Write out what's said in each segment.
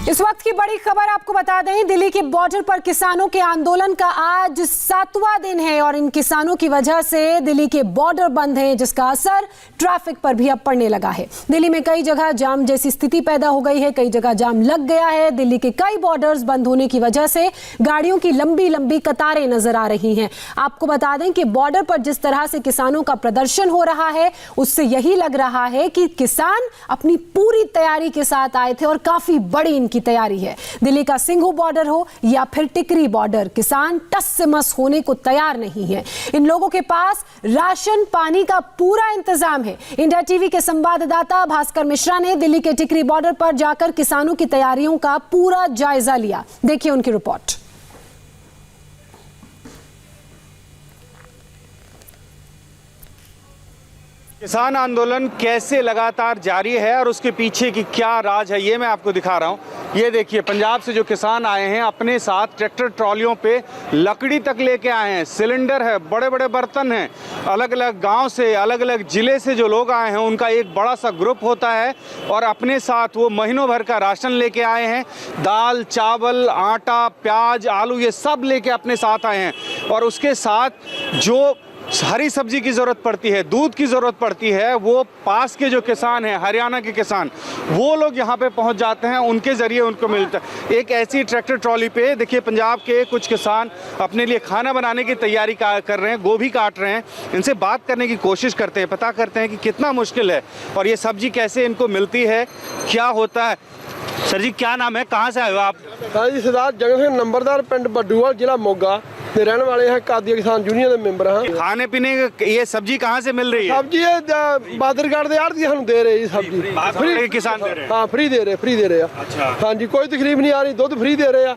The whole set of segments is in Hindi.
इस वक्त की बड़ी खबर आपको बता दें, दिल्ली के बॉर्डर पर किसानों के आंदोलन का आज 7वां दिन है और इन किसानों की वजह से दिल्ली के बॉर्डर बंद हैं, जिसका असर ट्रैफिक पर भी अब पड़ने लगा है। दिल्ली में कई जगह जाम जैसी स्थिति पैदा हो गई है, कई जगह जाम लग गया है। दिल्ली के कई बॉर्डर्स बंद होने की वजह से गाड़ियों की लंबी लंबी कतारें नजर आ रही हैं। आपको बता दें कि बॉर्डर पर जिस तरह से किसानों का प्रदर्शन हो रहा है, उससे यही लग रहा है कि किसान अपनी पूरी तैयारी के साथ आए थे और काफी बड़ी की तैयारी है। दिल्ली का सिंघू बॉर्डर हो या फिर टिकरी बॉर्डर, किसान टस से मस होने को तैयार नहीं है। इन लोगों के पास राशन पानी का पूरा इंतजाम है। इंडिया टीवी के संवाददाता भास्कर मिश्रा ने दिल्ली के टिकरी बॉर्डर पर जाकर किसानों की तैयारियों का पूरा जायजा लिया। देखिए उनकी रिपोर्ट। किसान आंदोलन कैसे लगातार जारी है और उसके पीछे की क्या राज है, ये मैं आपको दिखा रहा हूँ। ये देखिए, पंजाब से जो किसान आए हैं अपने साथ ट्रैक्टर ट्रॉलियों पे लकड़ी तक लेके आए हैं, सिलेंडर है, बड़े बड़े बर्तन हैं। अलग अलग गांव से, अलग अलग ज़िले से जो लोग आए हैं उनका एक बड़ा सा ग्रुप होता है और अपने साथ वो महीनों भर का राशन लेके आए हैं। दाल, चावल, आटा, प्याज, आलू, ये सब लेके अपने साथ आए हैं। और उसके साथ जो हरी सब्जी की ज़रूरत पड़ती है, दूध की ज़रूरत पड़ती है, वो पास के जो किसान हैं, हरियाणा के किसान, वो लोग यहाँ पे पहुँच जाते हैं, उनके ज़रिए उनको मिलता है। एक ऐसी ट्रैक्टर ट्रॉली पे देखिए पंजाब के कुछ किसान अपने लिए खाना बनाने की तैयारी कर रहे हैं, गोभी काट रहे हैं। इनसे बात करने की कोशिश करते हैं, पता करते हैं कि कितना मुश्किल है और ये सब्जी कैसे इनको मिलती है, क्या होता है। सर जी, क्या नाम है, कहाँ से आए हो आप? जी सरदार जगत सिंह नंबरदार, पिंड बड्डूवाल, जिला मोगा ਦੇ ਰਹਿਣ ਵਾਲੇ हैं। कादिया किसान यूनियन ਦੇ ਮੈਂਬਰ हैं। खाने पीने ये सब्जी कहाँ से मिल रही है? सब्जी बादरगढ़ ਦੇ ਆੜ੍ਹਤੀ ਸਾਨੂੰ ਦੇ ਰਹੇ जी सब्जी फ्री किसान दे रहे हैं? हाँ फ्री दे रहे अच्छा, हाँ जी, कोई तकलीफ नहीं आ रही। दूध फ्री दे रहे हैं,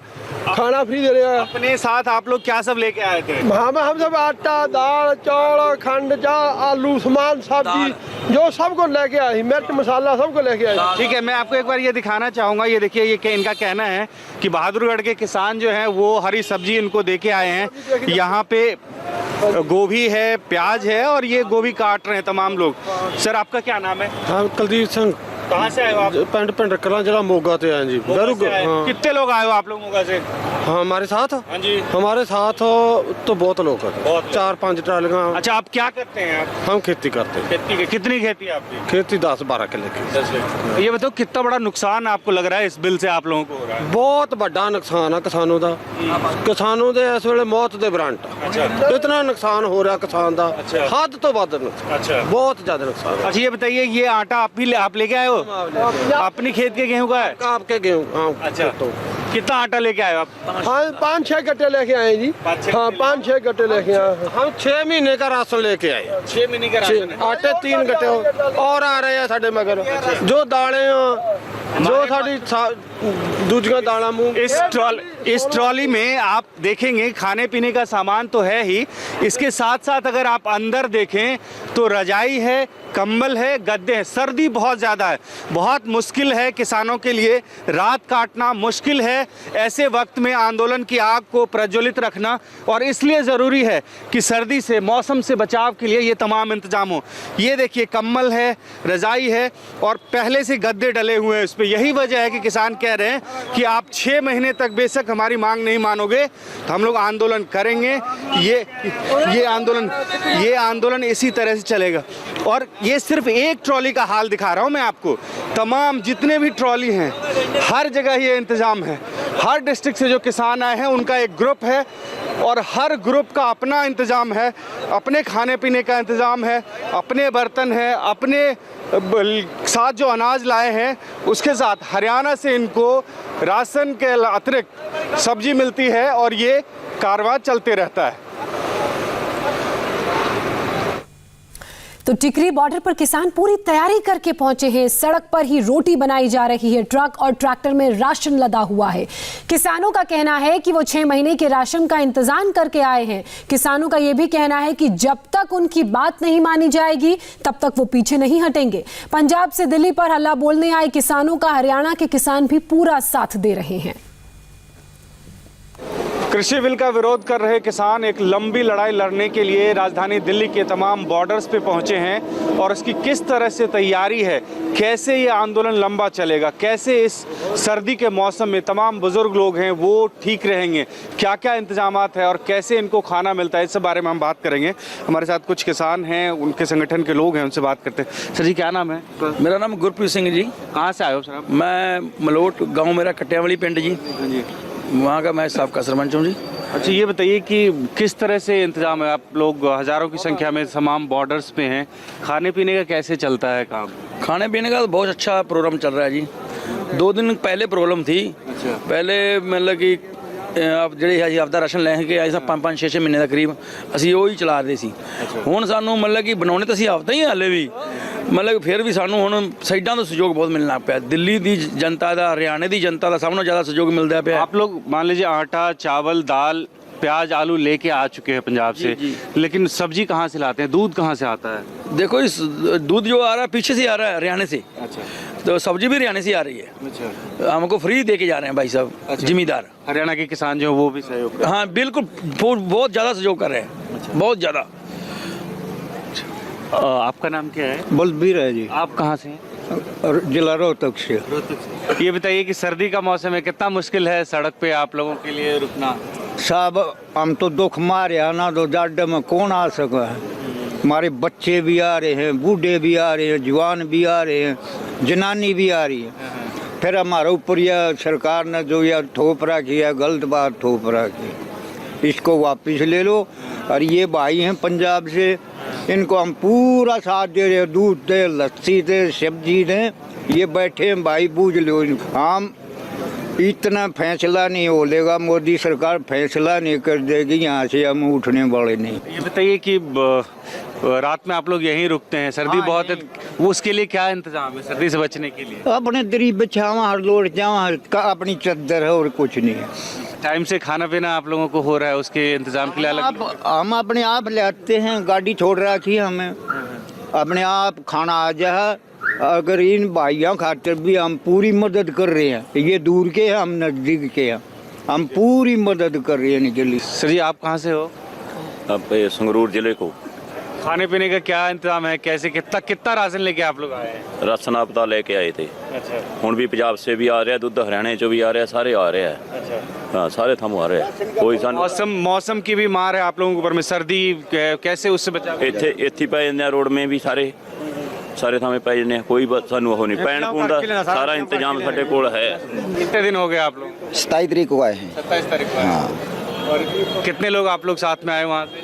खाना फ्री दे रहे हैं। अपने साथ आप लोग क्या सब लेके आए थे? हम सब आटा, दाल, चावल, खंड, चाह, आलू, सामान, सब्जी जो सब को लेके आए, मिर्च मसाला सब को लेके आए। ठीक है, मैं आपको एक बार ये दिखाना चाहूँगा। ये देखिए, ये इनका कहना है कि बहादुरगढ़ के किसान जो हैं वो हरी सब्जी इनको दे के आए हैं। यहाँ पे गोभी है, प्याज है और ये गोभी काट रहे हैं तमाम लोग। सर आपका क्या नाम है? हाँ कुलदीप सिंह, कहाँ से आए हो आप? पिंड कला जिला मोगा से आए जी। कितने लोग आए हो आप लोग मोगा से? हाँ हमारे साथ जी, हमारे साथ तो बहुत लोग हैं, 4-5 ट्रालियाँ। अच्छा, आप क्या करते हैं? आप हम खेती करते हैं। खेती कितनी खेती है आपकी? खेती 10-12 किले की। ये बताओ कितना बड़ा नुकसान आपको लग रहा है इस बिल से आप लोगों को हो रहा है? बहुत बड़ा नुकसान है किसानों का। किसानों के इस वेले मौत के ब्रांट। इतना नुकसान हो रहा किसान का, हद तो वध नुकसान। अच्छा, बहुत ज्यादा नुकसान। अच्छा ये बताइए, ये आटा आप लेके आए हो? अपनी खेत के गेहूं का है? आपके गेहूँ। हाँ अच्छा, तो कितना आटा लेके आए हो आप? हाँ 5-6 गट्टे लेके आए जी। हाँ 5-6 गट्टे लेके आए। हम 6 महीने का राशन लेके आए। 6 महीने का राशन? आटे 3 गट्टे और आ रहे हैं साढ़े मगर। जो दालें जो साड़ी दूसरा दाना मूंग। इस ट्रॉली में आप देखेंगे खाने पीने का सामान तो है ही, इसके साथ साथ अगर आप अंदर देखें तो रजाई है, कंबल है, गद्दे हैं। सर्दी बहुत ज़्यादा है, बहुत मुश्किल है किसानों के लिए, रात काटना मुश्किल है। ऐसे वक्त में आंदोलन की आग को प्रज्वलित रखना और इसलिए ज़रूरी है कि सर्दी से, मौसम से बचाव के लिए ये तमाम इंतजाम हो। ये देखिए, कंबल है, रजाई है और पहले से गद्दे डले हुए हैं इस पर। यही वजह है कि किसान कह रहे हैं कि आप 6 महीने तक बेशक हमारी मांग नहीं मानोगे तो हम लोग आंदोलन करेंगे। ये आंदोलन इसी तरह से चलेगा। और ये सिर्फ एक ट्रॉली का हाल दिखा रहा हूँ मैं आपको, तमाम जितने भी ट्रॉली हैं हर जगह ये इंतज़ाम है। हर डिस्ट्रिक्ट से जो किसान आए हैं उनका एक ग्रुप है और हर ग्रुप का अपना इंतज़ाम है, अपने खाने पीने का इंतज़ाम है, अपने बर्तन है, अपने साथ जो अनाज लाए हैं उसके साथ हरियाणा से इनको राशन के अतिरिक्त सब्जी मिलती है और ये कारवां चलते रहता है। तो टिकरी बॉर्डर पर किसान पूरी तैयारी करके पहुंचे हैं। सड़क पर ही रोटी बनाई जा रही है, ट्रक और ट्रैक्टर में राशन लदा हुआ है। किसानों का कहना है कि वो 6 महीने के राशन का इंतजाम करके आए हैं। किसानों का यह भी कहना है कि जब तक उनकी बात नहीं मानी जाएगी तब तक वो पीछे नहीं हटेंगे। पंजाब से दिल्ली पर हल्ला बोलने आए किसानों का हरियाणा के किसान भी पूरा साथ दे रहे हैं। कृषि बिल का विरोध कर रहे किसान एक लंबी लड़ाई लड़ने के लिए राजधानी दिल्ली के तमाम बॉर्डर्स पे पहुंचे हैं और इसकी किस तरह से तैयारी है, कैसे ये आंदोलन लंबा चलेगा, कैसे इस सर्दी के मौसम में तमाम बुजुर्ग लोग हैं वो ठीक रहेंगे, क्या क्या इंतजामात है और कैसे इनको खाना मिलता है, इस बारे में हम बात करेंगे। हमारे साथ कुछ किसान हैं, उनके संगठन के लोग हैं, उनसे बात करते हैं। सर जी क्या नाम है? मेरा नाम गुरप्रीत सिंह जी। कहाँ से आए हो सर आप? मैं मलोट गांव मेरा कटियावाली पिंड जी, वहाँ का मैं साहब का सरपंच हूँ जी। अच्छा ये बताइए कि किस तरह से इंतजाम है, आप लोग हज़ारों की संख्या में तमाम बॉर्डर्स पे हैं, खाने पीने का कैसे चलता है काम? खाने पीने का तो बहुत अच्छा प्रोग्राम चल रहा है जी। 2 दिन पहले प्रॉब्लम थी। अच्छा। पहले मतलब कि आप ਜਿਹੜੇ ਅਸੀਂ ਆਪਦਾ ਰਾਸ਼ਨ ਲੈ ਕੇ ਆਏ ਸਾਂ 5-5 6-6 ਮਹੀਨੇ ਦਾ ਕਰੀਬ ਅਸੀਂ ਉਹ ਹੀ ਚਲਾ ਰਹੇ ਸੀ। ਹੁਣ ਸਾਨੂੰ ਮਤਲਬ ਕਿ ਬਣਾਉਣੇ ਤਾਂ ਅਸੀਂ ਆਪਦਾ ਹੀ ਹਾਲੇ ਵੀ ਮਤਲਬ ਫਿਰ ਵੀ ਸਾਨੂੰ ਹੁਣ ਸਾਈਡਾਂ ਤੋਂ ਸਹਿਯੋਗ ਬਹੁਤ ਮਿਲਣਾ ਪਿਆ। ਦਿੱਲੀ ਦੀ ਜਨਤਾ ਦਾ, ਹਰਿਆਣੇ ਦੀ ਜਨਤਾ ਦਾ ਸਭ ਨਾਲੋਂ ਜ਼ਿਆਦਾ ਸਹਿਯੋਗ ਮਿਲਦਾ ਪਿਆ। आप लोग मान लीजिए आटा, चावल, दाल, प्याज, आलू लेके आ चुके हैं पंजाब से, लेकिन सब्जी कहाँ से लाते हैं, दूध कहाँ से आता है? देखो इस दूध जो आ रहा है पीछे से आ रहा है हरियाणा से, अच्छा तो सब्जी भी हरियाणा से आ रही है। अच्छा। हमको फ्री दे के जा रहे हैं भाई साहब जिम्मेदार। हरियाणा के किसान जो हैं वो भी सहयोग कर रहे हाँ बिल्कुल, बहुत ज़्यादा सहयोग कर रहे हैं, बहुत ज़्यादा। हैं। आपका नाम क्या है? बलबीर है जी, आप कहाँ से हैं? जिला रोहतक से। ये बताइए कि सर्दी का मौसम है, कितना मुश्किल है सड़क पे आप लोगों के लिए रुकना? साहब हम तो दुख मारे ना, तो जाडे में कौन आ सका है। हमारे बच्चे भी आ रहे हैं, बूढ़े भी आ रहे हैं, जवान भी आ रहे हैं, जनानी भी आ रही है। फिर हमारे ऊपर यह सरकार ने जो यह थोप रखी है, गलत बात थोप रखी, इसको वापस ले लो। और ये भाई हैं पंजाब से, इनको हम पूरा साथ दे रहे हैं, दूध दे, लस्सी दे, सब्जी दें। ये बैठे हैं भाई, बूझ लो। हम इतना फैसला नहीं हो लेगा, मोदी सरकार फैसला नहीं कर देगी, यहाँ से हम उठने वाले नहीं। ये बताइए कि रात में आप लोग यहीं रुकते हैं, सर्दी हाँ, बहुत है, वो उसके लिए क्या इंतजाम है सर्दी से बचने के लिए? अपने दरी बिछावा, हर लोट जावा, अपनी चद्दर है और कुछ नहीं है। टाइम से खाना पीना आप लोगों को हो रहा है, उसके इंतजाम के लिए अलग? हम अपने आप लाते हैं, गाड़ी छोड़ रखी है हमें, अपने आप खाना आ जाए। अगर इन भाइयों खातिर भी हम पूरी मदद कर रहे हैं, ये दूर के हैं, हम नज़दीक के हैं, हम पूरी मदद कर रहे हैं इनके लिए। सर जी आप कहाँ से हो? अब संगरूर जिले को खाने पीने का क्या इंतजाम है, कैसे कितना राशन लेके आप लोग आए हैं? राशन आपदा लेके आए थे। अच्छा ਹੁਣ भी पंजाब से भी आ रहा है, दुध हरियाणा चो भी आ रहा है, सारे आ रहे हैं। अच्छा। हाँ सारे थम आ रहे हैं, कोई सन मौसम की भी मार है आप लोगों के ऊपर में, सर्दी कैसे उससे बचा? ਇੱਥੇ ਪੈ ਜਾਂਦੇ ਆ रोड में भी ਸਾਰੇ ਥਾਵੇਂ ਪੈ ਜਾਂਦੇ ਆ, ਕੋਈ ਸਾਨੂੰ ਉਹ ਨਹੀਂ ਪੈਣ ਪੂਣ ਦਾ ਸਾਰਾ ਇੰਤਜ਼ਾਮ ਸਾਡੇ ਕੋਲ ਹੈ। कितने दिन हो गए आप लोग? 27 तारीख को आए हैं। 27 तारीख को आए। और कितने लोग आप लोग साथ में आए वहाँ से?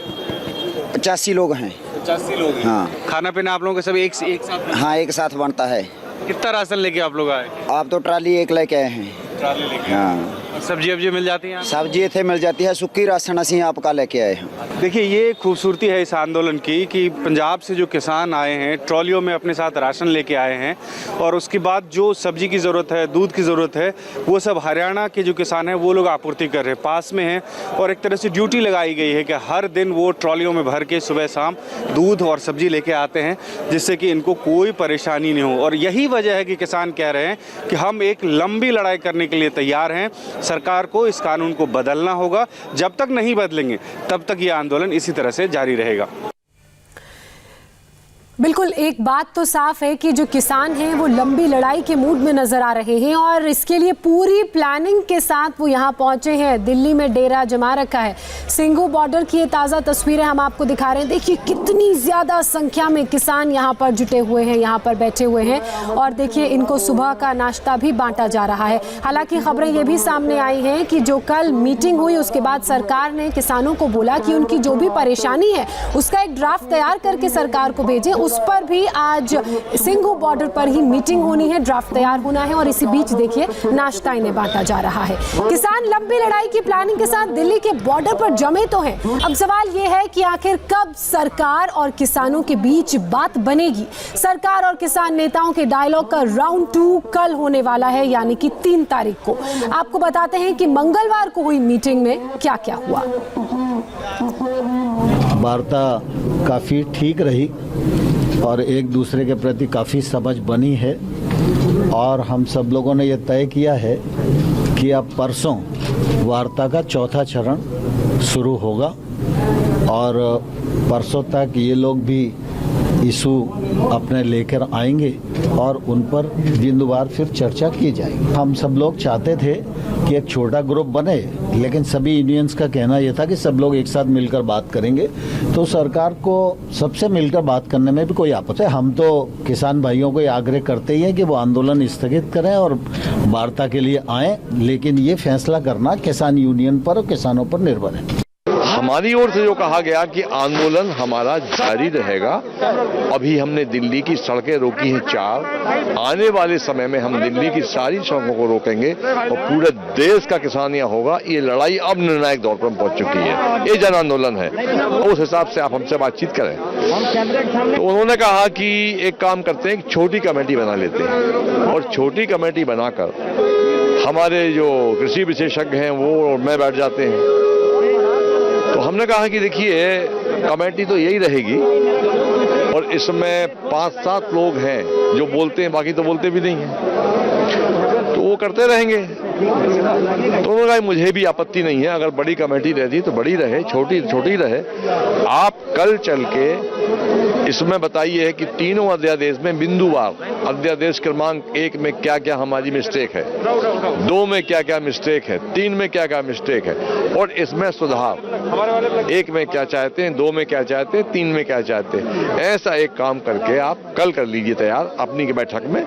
85 लोग हैं। 85 लोग हैं। हाँ खाना पीना आप लोगों का सब एक साथ? हाँ एक साथ बनता है। कितना राशन लेके आप लोग आए? आप तो ट्राली एक लेके आए हैं। ट्राली लेके? हाँ सब्जी वब्जी मिल जाती है? सब्जी इतने मिल जाती है, सुक्की राशन असी आपका लेके आए हैं। देखिए ये खूबसूरती है इस आंदोलन की कि पंजाब से जो किसान आए हैं ट्रॉलियों में अपने साथ राशन लेके आए हैं और उसके बाद जो सब्जी की ज़रूरत है, दूध की ज़रूरत है, वो सब हरियाणा के जो किसान हैं वो लोग आपूर्ति कर रहे हैं, पास में हैं। और एक तरह से ड्यूटी लगाई गई है कि हर दिन वो ट्रॉलियों में भर के सुबह शाम दूध और सब्जी लेके आते हैं, जिससे कि इनको कोई परेशानी नहीं हो। और यही वजह है कि किसान कह रहे हैं कि हम एक लंबी लड़ाई करने के लिए तैयार हैं, सरकार को इस कानून को बदलना होगा, जब तक नहीं बदलेंगे तब तक ये आंदोलन इसी तरह से जारी रहेगा। बिल्कुल, एक बात तो साफ है कि जो किसान हैं वो लंबी लड़ाई के मूड में नजर आ रहे हैं और इसके लिए पूरी प्लानिंग के साथ वो यहाँ पहुंचे हैं। दिल्ली में डेरा जमा रखा है। सिंघू बॉर्डर की ये ताज़ा तस्वीरें हम आपको दिखा रहे हैं। देखिए कितनी ज़्यादा संख्या में किसान यहाँ पर जुटे हुए हैं, यहाँ पर बैठे हुए हैं और देखिए इनको सुबह का नाश्ता भी बांटा जा रहा है। हालांकि खबरें ये भी सामने आई हैं कि जो कल मीटिंग हुई उसके बाद सरकार ने किसानों को बोला कि उनकी जो भी परेशानी है उसका एक ड्राफ्ट तैयार करके सरकार को भेजें। उस पर भी आज सिंघू बॉर्डर पर ही मीटिंग होनी है, ड्राफ्ट तैयार होना है और इसी बीच देखिए नाश्ता इन्हें बांटा जा रहा है। किसान लंबी लड़ाई की प्लानिंग के साथ दिल्ली के बॉर्डर पर जमे तो हैं। अब सवाल यह है कि आखिर कब सरकार और किसानों के बीच बात बनेगी। सरकार और किसान नेताओं के डायलॉग का राउंड 2 कल होने वाला है, यानी कि 3 तारीख को। आपको बताते हैं कि मंगलवार को हुई मीटिंग में क्या क्या हुआ। वार्ता काफ़ी ठीक रही और एक दूसरे के प्रति काफ़ी समझ बनी है और हम सब लोगों ने ये तय किया है कि अब परसों वार्ता का चौथा चरण शुरू होगा और परसों तक ये लोग भी इशू अपने लेकर आएंगे और उन पर बिंदुवार फिर चर्चा की जाएगी। हम सब लोग चाहते थे कि एक छोटा ग्रुप बने, लेकिन सभी यूनियंस का कहना यह था कि सब लोग एक साथ मिलकर बात करेंगे, तो सरकार को सबसे मिलकर बात करने में भी कोई आपत्ति है। हम तो किसान भाइयों को आग्रह करते ही हैं कि वो आंदोलन स्थगित करें और वार्ता के लिए आएं, लेकिन ये फैसला करना किसान यूनियन पर और किसानों पर निर्भर है। हमारी ओर से जो कहा गया कि आंदोलन हमारा जारी रहेगा। अभी हमने दिल्ली की सड़कें रोकी हैं 4, आने वाले समय में हम दिल्ली की सारी सड़कों को रोकेंगे और पूरे देश का किसान यहाँ होगा। ये लड़ाई अब निर्णायक दौर पर पहुंच चुकी है, ये जन आंदोलन है। उस हिसाब से आप हमसे बातचीत करें। तो उन्होंने कहा कि एक काम करते हैं, छोटी कमेटी बना लेते हैं और छोटी कमेटी बनाकर हमारे जो कृषि विशेषज्ञ हैं वो और मैं बैठ जाते हैं। तो हमने कहा कि देखिए, कमेटी तो यही रहेगी और इसमें 5-7 लोग हैं जो बोलते हैं, बाकी तो बोलते भी नहीं हैं, तो वो करते रहेंगे। तो उन्होंने कहा मुझे भी आपत्ति नहीं है, अगर बड़ी कमेटी रहती तो बड़ी रहे, छोटी छोटी रहे। आप कल चल के इसमें बताइए कि तीनों अध्यादेश में बिंदुवार, अध्यादेश क्रमांक 1 में क्या क्या हमारी मिस्टेक है, 2 में क्या क्या मिस्टेक है, 3 में क्या क्या मिस्टेक है और इसमें सुधार, 1 में क्या चाहते हैं, 2 में क्या चाहते हैं, 3 में क्या चाहते हैं। ऐसा एक काम करके आप कल कर लीजिए तैयार अपनी बैठक में।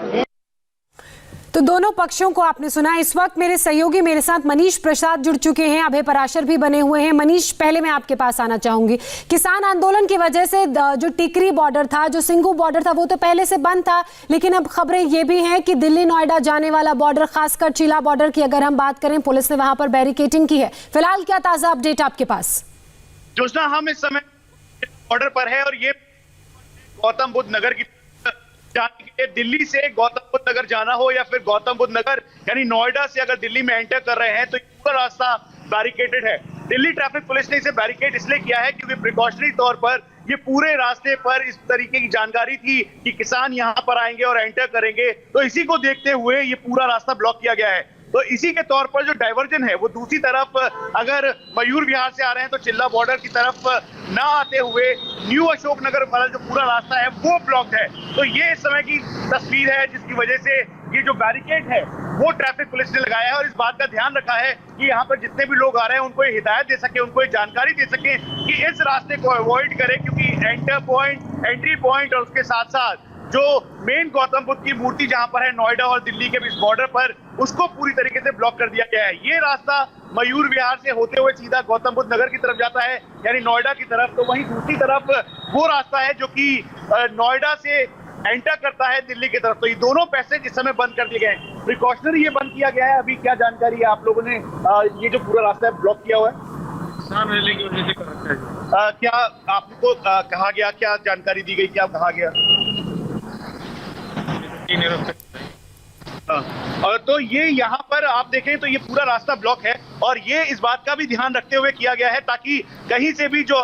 तो दोनों पक्षों को आपने सुना। इस वक्त मेरे सहयोगी मेरे साथ मनीष प्रसाद जुड़ चुके हैं, अभय पराशर भी बने हुए हैं। मनीष, पहले मैं आपके पास आना चाहूंगी। किसान आंदोलन की वजह से जो टिकरी बॉर्डर था, जो सिंघू बॉर्डर था, वो तो पहले से बंद था, लेकिन अब खबरें ये भी हैं कि दिल्ली नोएडा जाने वाला बॉर्डर, खासकर चिला बॉर्डर की अगर हम बात करें, पुलिस ने वहां पर बैरिकेडिंग की है। फिलहाल क्या ताजा अपडेट आपके पास? जोशना, हम इस समय बॉर्डर पर है और ये गौतम बुद्ध नगर की जाने के लिए, दिल्ली से गौतम बुद्ध नगर जाना हो या फिर गौतम बुद्ध नगर यानी नोएडा से अगर दिल्ली में एंटर कर रहे हैं तो पूरा रास्ता बैरिकेडेड है। दिल्ली ट्रैफिक पुलिस ने इसे बैरिकेड इसलिए किया है क्योंकि प्रिकॉशनरी तौर पर ये पूरे रास्ते पर इस तरीके की जानकारी थी कि किसान यहाँ पर आएंगे और एंटर करेंगे, तो इसी को देखते हुए ये पूरा रास्ता ब्लॉक किया गया है। तो इसी के तौर पर जो डाइवर्जन है वो दूसरी तरफ अगर मयूर विहार से आ रहे हैं तो चिल्ला बॉर्डर की तरफ ना आते हुए न्यू अशोकनगर वाला जो पूरा रास्ता है वो ब्लॉक्ड है। तो ये इस समय की तस्वीर है जिसकी वजह से ये जो बैरिकेड है वो ट्रैफिक पुलिस ने लगाया है और इस बात का ध्यान रखा है कि यहाँ पर जितने भी लोग आ रहे हैं उनको ये हिदायत दे सके, उनको ये जानकारी दे सके कि इस रास्ते को अवॉइड करें, क्योंकि एंट्री पॉइंट और उसके साथ साथ जो मेन गौतम बुद्ध की मूर्ति जहां पर है नोएडा और दिल्ली के बीच बॉर्डर पर, उसको पूरी तरीके से ब्लॉक कर दिया गया है। ये रास्ता मयूर विहार से होते हुए सीधा गौतम बुद्ध नगर की तरफ जाता है, यानी नोएडा की तरफ। तो वहीं दूसरी तरफ वो रास्ता है जो कि नोएडा से एंटर करता है दिल्ली की तरफ। तो ये दोनों पैसेज इस समय बंद कर दिए गए हैं, प्रिकॉशनरी ये बंद किया गया है। अभी क्या जानकारी है आप लोगों ने, ये जो पूरा रास्ता है ब्लॉक किया हुआ है किसान रैली की वजह से, क्या आपको कहा गया, क्या जानकारी दी गई, क्या कहा गया? तो ये यहाँ पर आप देखें तो ये पूरा रास्ता ब्लॉक है और ये इस बात का भी ध्यान रखते हुए किया गया है ताकि कहीं से भी जो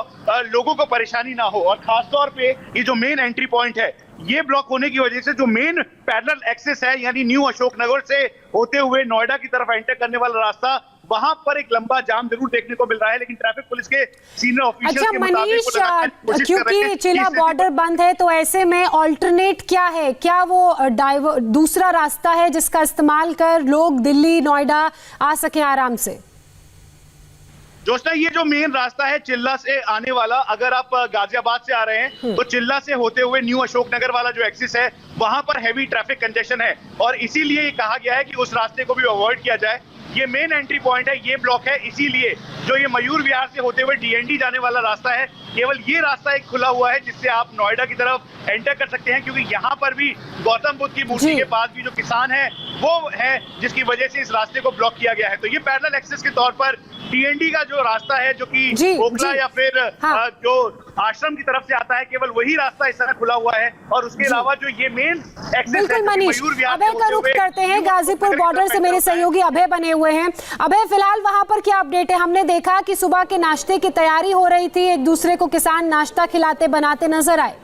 लोगों को परेशानी ना हो। और खासतौर पे ये जो मेन एंट्री पॉइंट है ये ब्लॉक होने की वजह से जो मेन पैरेलल एक्सेस है यानी न्यू अशोकनगर से होते हुए नोएडा की तरफ एंटर करने वाला रास्ता, वहां पर एक लंबा जाम जरूर देखने को मिल रहा है, लेकिन ट्रैफिक पुलिस के सीनियर ऑफिशियल के मुताबिक मनीष, क्योंकि चिला बॉर्डर बंद है तो ऐसे में ऑल्टरनेट क्या है? क्या वो दूसरा रास्ता है जिसका इस्तेमाल कर लोग दिल्ली नोएडा आ सके आराम से? जोशना, ये जो मेन रास्ता है चिल्ला से आने वाला, अगर आप गाजियाबाद से आ रहे हैं तो चिल्ला से होते हुए न्यू अशोकनगर वाला जो एक्सिस है वहां पर हैवी ट्रैफिक कंजेशन है और इसीलिए ये कहा गया है कि उस रास्ते को भी अवॉइड किया जाए। ये मेन एंट्री पॉइंट है, ये ब्लॉक है, इसीलिए जो ये मयूर विहार से होते हुए डीएनडी जाने वाला रास्ता है, केवल ये रास्ता एक खुला हुआ है जिससे आप नोएडा की तरफ एंटर कर सकते हैं, क्योंकि यहाँ पर भी गौतम बुद्ध की मूर्ति के पास भी जो किसान है वो है जिसकी वजह से इस रास्ते को ब्लॉक किया गया है। तो ये पैरेलल एक्सेस के तौर पर डीएनडी का जो रास्ता है जो कि ओखला या फिर जो आश्रम की तरफ से आता है, केवल वही रास्ता इस तरह खुला हुआ है और उसके अलावा जो ये मेन एक्सेस है बिल्कुल मनीष, अभय का रुख करते हैं। गाजीपुर बॉर्डर से मेरे सहयोगी अभय बने हुए हैं। अभय, फिलहाल वहां पर क्या अपडेट है? हमने देखा कि सुबह के नाश्ते की तैयारी हो रही थी, एक दूसरे को किसान नाश्ता खिलाते बनाते नजर आए।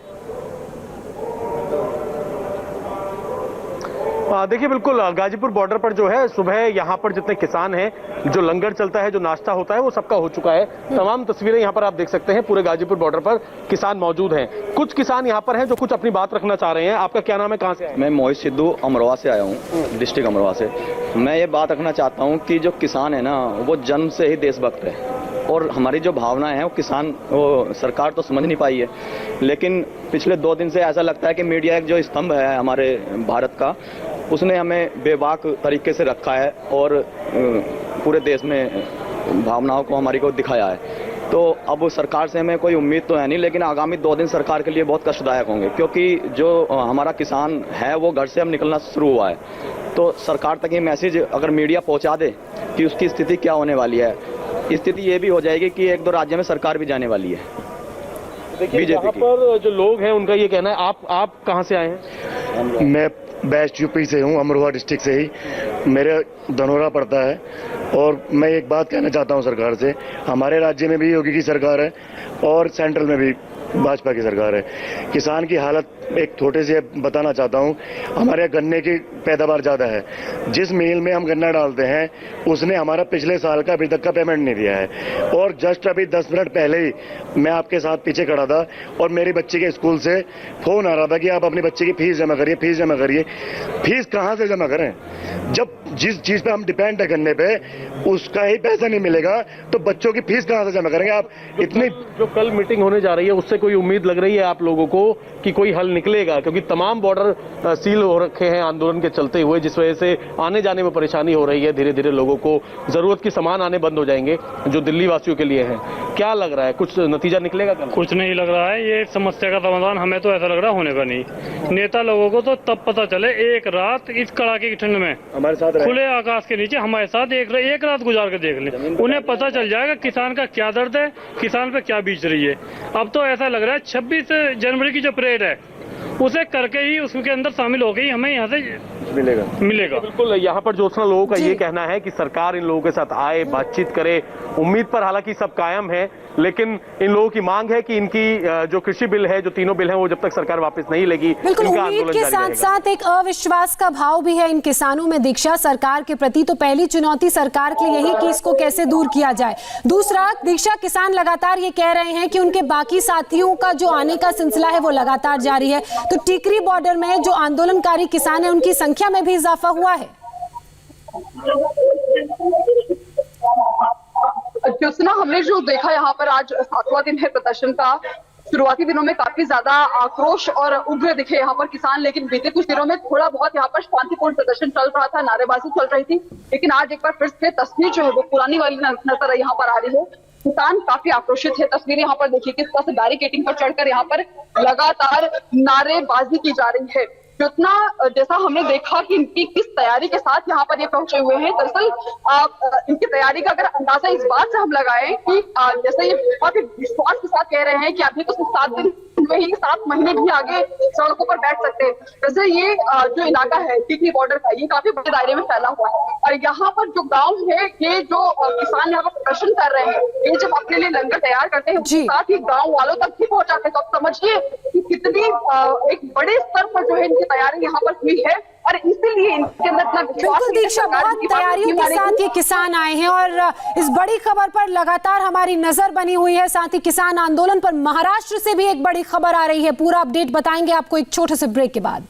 देखिए बिल्कुल गाजीपुर बॉर्डर पर जो है सुबह यहाँ पर जितने किसान हैं, जो लंगर चलता है, जो नाश्ता होता है, वो सबका हो चुका है। तमाम तस्वीरें यहाँ पर आप देख सकते हैं। पूरे गाजीपुर बॉर्डर पर किसान मौजूद हैं। कुछ किसान यहाँ पर हैं जो कुछ अपनी बात रखना चाह रहे हैं। आपका क्या नाम है, कहाँ से आए? मैं मोहित सिद्धू अमरोहा से आया हूँ, डिस्ट्रिक्ट अमरोहा से। मैं ये बात रखना चाहता हूँ कि जो किसान है ना, वो जन्म से ही देशभक्त है और हमारी जो भावनाएं हैं वो किसान, वो सरकार तो समझ नहीं पाई है। लेकिन पिछले 2 दिन से ऐसा लगता है कि मीडिया एक जो स्तंभ है हमारे भारत का, उसने हमें बेबाक तरीके से रखा है और पूरे देश में भावनाओं को हमारी को दिखाया है। तो अब सरकार से हमें कोई उम्मीद तो है नहीं, लेकिन आगामी 2 दिन सरकार के लिए बहुत कष्टदायक होंगे, क्योंकि जो हमारा किसान है वो घर से अब निकलना शुरू हुआ है। तो सरकार तक ये मैसेज अगर मीडिया पहुंचा दे कि उसकी स्थिति क्या होने वाली है, स्थिति ये भी हो जाएगी कि 1-2 राज्यों में सरकार भी जाने वाली है। बीजेपी यहाँ पर जो लोग हैं उनका ये कहना है। आप कहाँ से आए हैं? मैं बेस्ट यूपी से हूँ, अमरोहा डिस्ट्रिक्ट से ही। मेरे धनोरा पड़ता है और मैं एक बात कहना चाहता हूँ सरकार से। हमारे राज्य में भी योगी की सरकार है और सेंट्रल में भी भाजपा की सरकार है। किसान की हालत एक छोटे से बताना चाहता हूँ। हमारे यहाँ गन्ने की पैदावार ज़्यादा है। जिस मिल में हम गन्ना डालते हैं उसने हमारा पिछले साल का अभी तक का पेमेंट नहीं दिया है। और जस्ट अभी 10 मिनट पहले ही मैं आपके साथ पीछे खड़ा था और मेरी बच्ची के स्कूल से फ़ोन आ रहा था कि आप अपनी बच्ची की फीस जमा करिए, फीस जमा करिए। फीस कहाँ से जमा करें जब जिस चीज़ पे हम डिपेंड है गन्ने पे उसका ही पैसा नहीं मिलेगा, तो बच्चों की फीस कहाँ से जमा करेंगे आप? इतनी जो कल मीटिंग होने जा रही है उससे कोई उम्मीद लग रही है आप लोगों को कि कोई हल निकलेगा? क्योंकि तमाम बॉर्डर सील हो रखे हैं आंदोलन के चलते हुए, जिस वजह से आने जाने में परेशानी हो रही है। धीरे धीरे लोगों को जरूरत के सामान आने बंद हो जाएंगे जो दिल्ली वासियों के लिए है। क्या लग रहा है, कुछ नतीजा निकलेगा? कुछ नहीं लग रहा है। ये समस्या का समाधान हमें तो ऐसा लग रहा है होने का नहीं। नेता लोगों को तो तब पता चले एक रात इस कड़ाके की ठंड में हमारे साथ खुले आकाश के नीचे हमारे साथ एक रात गुजार कर देख लें, उन्हें पता चल जाएगा किसान का क्या दर्द है, किसान पे क्या बीत रही है। अब तो ऐसा लग रहा है 26 जनवरी की जो परेड है उसे करके ही उसके अंदर शामिल हो गई, हमें यहाँ से मिलेगा। बिल्कुल, यहाँ पर ज्योत्सना लोगों का ये कहना है कि सरकार इन लोगों के साथ आए, बातचीत करे। उम्मीद पर हालांकि सब कायम है, लेकिन इन लोगों की मांग है कि इनकी जो कृषि बिल है, जो तीनों बिल हैं, वो जब तक सरकार वापस नहीं लेगी, बिल्कुल उम्मीद के साथ साथ एक अविश्वास का भाव भी है इन किसानों में दीक्षा सरकार के प्रति। तो पहली चुनौती सरकार के लिए यही कि इसको कैसे दूर किया जाए। दूसरा, दीक्षा किसान लगातार ये कह रहे हैं कि उनके बाकी साथियों का जो आने का सिलसिला है वो लगातार जारी है। तो टिकरी बॉर्डर में जो आंदोलनकारी किसान है उनकी संख्या में भी इजाफा हुआ है। ज्योत्सना, हमने जो देखा यहाँ पर आज 7वां दिन है प्रदर्शन का। शुरुआती दिनों में काफी ज्यादा आक्रोश और उग्र दिखे यहाँ पर किसान, लेकिन बीते कुछ दिनों में थोड़ा बहुत यहाँ पर शांतिपूर्ण प्रदर्शन चल रहा था, नारेबाजी चल रही थी। लेकिन आज एक बार फिर से तस्वीर जो है वो पुरानी वाली नजर यहाँ पर आ रही है। किसान काफी आक्रोशित है। तस्वीरें यहाँ पर देखिए किस तरह से बैरिकेडिंग पर चढ़कर यहाँ पर लगातार नारेबाजी की जा रही है। जितना जैसा हमने देखा कि इनकी किस तैयारी के साथ यहाँ पर ये पहुंचे हुए हैं, दरअसल इनकी तैयारी का अगर अंदाजा इस बात से हम लगाएं कि जैसे ये बहुत ही विश्वास के साथ कह रहे हैं कि अभी तो सिर्फ 7 दिन में ही 7 महीने भी आगे सड़कों पर बैठ सकते हैं। वैसे ये जो इलाका है टिकरी बॉर्डर का, ये काफी बड़े दायरे में फैला हुआ है और यहाँ पर जो गाँव है, ये जो किसान यहाँ पर प्रदर्शन कर रहे हैं, ये जब अपने लिए लंगर तैयार करते हैं उसके साथ ही गाँव वालों तक भी पहुंचाते हैं। तो आप समझिए कि कितनी एक बड़े स्तर पर जो है इनकी तैयारी यहाँ पर हुई है और इसीलिए इनके अंदर इतना विश्वास है। दीक्षा, बहुत तैयारियों के साथ ये किसान आए हैं और इस बड़ी खबर पर लगातार हमारी नजर बनी हुई है। साथ ही किसान आंदोलन पर महाराष्ट्र से भी एक बड़ी खबर आ रही है। पूरा अपडेट बताएंगे आपको एक छोटे से ब्रेक के बाद।